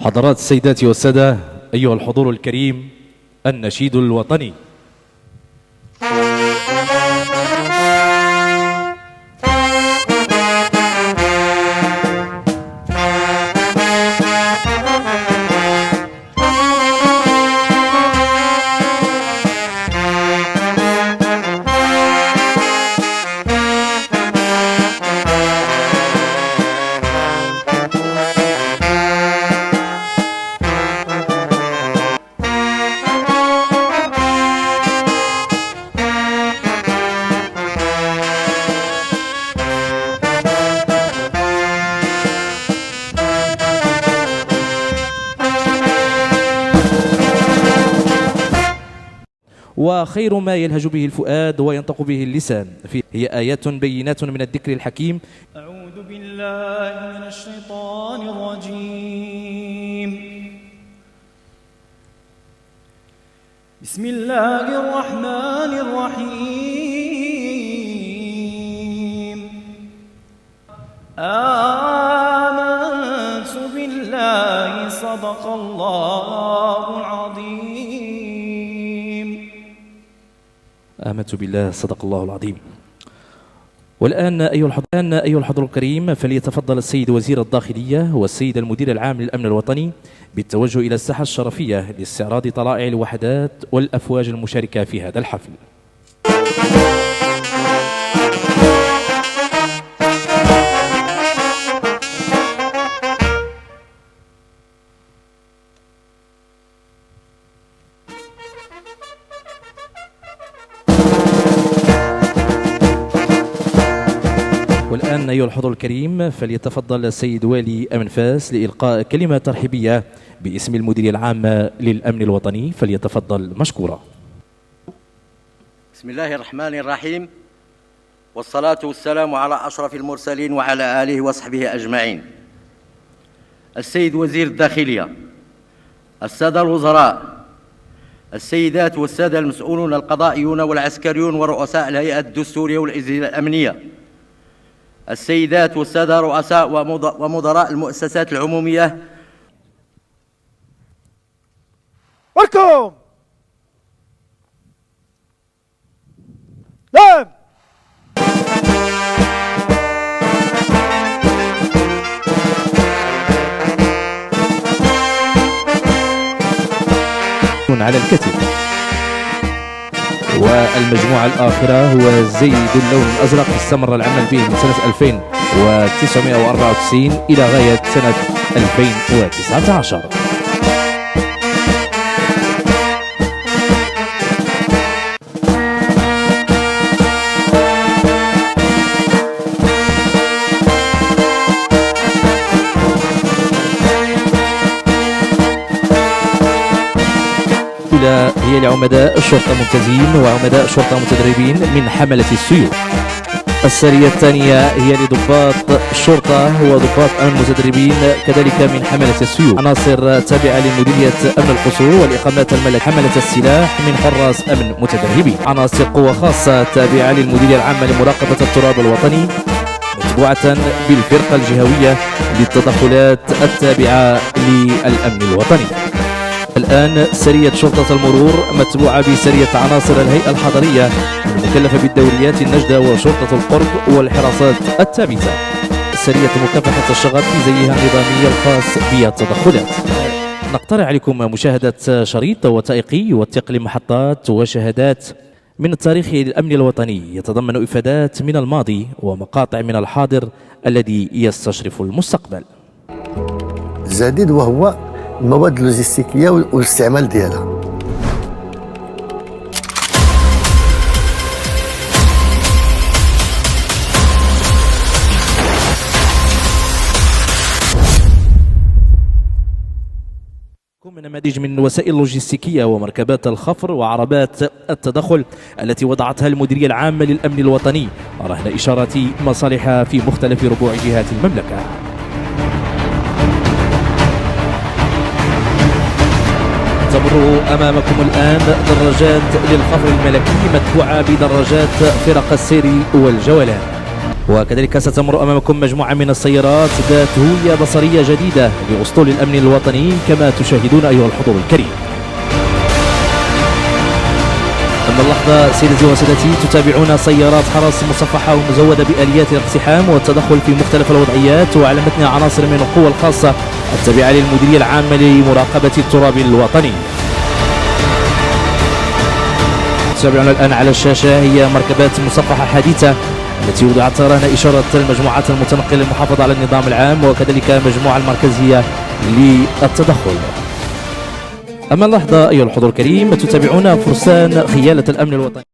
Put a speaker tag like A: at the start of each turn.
A: حضرات السيدات والسادة، أيها الحضور الكريم، النشيد الوطني. وخير ما يلهج به الفؤاد وينطق به اللسان هي آيات بينات من الذكر الحكيم.
B: أعوذ بالله من الشيطان الرجيم. بسم الله الرحمن الرحيم. آمنت بالله صدق الله العظيم.
A: آمنت بالله صدق الله العظيم. والآن أيها الحضور الكريم، فليتفضل السيد وزير الداخلية والسيد المدير العام للأمن الوطني بالتوجه إلى الساحة الشرفية لاستعراض طلائع الوحدات والأفواج المشاركة في هذا الحفل. والآن أيها الحضور الكريم، فليتفضل السيد والي أمن فاس لإلقاء كلمة ترحيبية باسم المدير العام للأمن الوطني، فليتفضل مشكورا.
C: بسم الله الرحمن الرحيم، والصلاة والسلام على أشرف المرسلين وعلى آله وصحبه أجمعين. السيد وزير الداخلية، السادة الوزراء، السيدات والسادة المسؤولون القضائيون والعسكريون ورؤساء الهيئات الدستورية والأجهزة الأمنية، السيدات والسادة رؤساء ومدراء المؤسسات العمومية.
B: ولكم. نعم.
A: على الكتف. والمجموعة الآخرة هو زيد اللون الأزرق، استمر العمل به من سنة 1994 إلى غاية سنة 2019. هي لعمداء الشرطة الممتازين وعمداء الشرطة المتدربين من حملة السيوف. السرية الثانية هي لضباط الشرطة وضباط أمن المتدربين كذلك من حملة السيوف. عناصر تابعة لمديرية أمن القصور والإقامات الملكية، حملة السلاح من حراس أمن متدربين. عناصر قوة خاصة تابعة للمديرية العامة لمراقبة التراب الوطني، متبوعة بالفرقة الجهوية للتدخلات التابعة للأمن الوطني. الآن سرية شرطة المرور متبوعة بسرية عناصر الهيئة الحضرية المكلفة بالدوريات النجدة وشرطة القرب والحراسات الثابتة. سرية مكافحة الشغب في زيها النظامي الخاص بالتدخلات. نقترح عليكم مشاهدة شريط وثائقي يوثق لمحطات وشهادات من التاريخ للأمن الوطني، يتضمن إفادات من الماضي ومقاطع من الحاضر الذي يستشرف المستقبل.
D: الجديد وهو المواد اللوجستيكيه والاستعمال ديالها.
A: من نماذج من وسائل اللوجستيكيه ومركبات الخفر وعربات التدخل التي وضعتها المديريه العامه للامن الوطني رهن اشاره مصالحها في مختلف ربوع جهات المملكه. تمر أمامكم الآن دراجات للخفر الملكي متبوعة بدراجات فرق السير والجولان. وكذلك ستمر أمامكم مجموعة من السيارات ذات هوية بصرية جديدة لأسطول الأمن الوطني كما تشاهدون أيها الحضور الكريم. أما اللحظة سيدتي وسادتي تتابعون سيارات حرس مصفحة ومزودة بآليات الاقتحام والتدخل في مختلف الوضعيات وعلى متن عناصر من القوى الخاصة التابعة للمديرية العامة لمراقبة التراب الوطني. تتابعون الآن على الشاشة هي مركبات مصفحة حديثة التي وضعت رهن إشارة المجموعات المتنقلة للمحافظة على النظام العام وكذلك المجموعة المركزية للتدخل. أما اللحظة أيها الحضور الكريم تتابعون فرسان خيالة الأمن الوطني.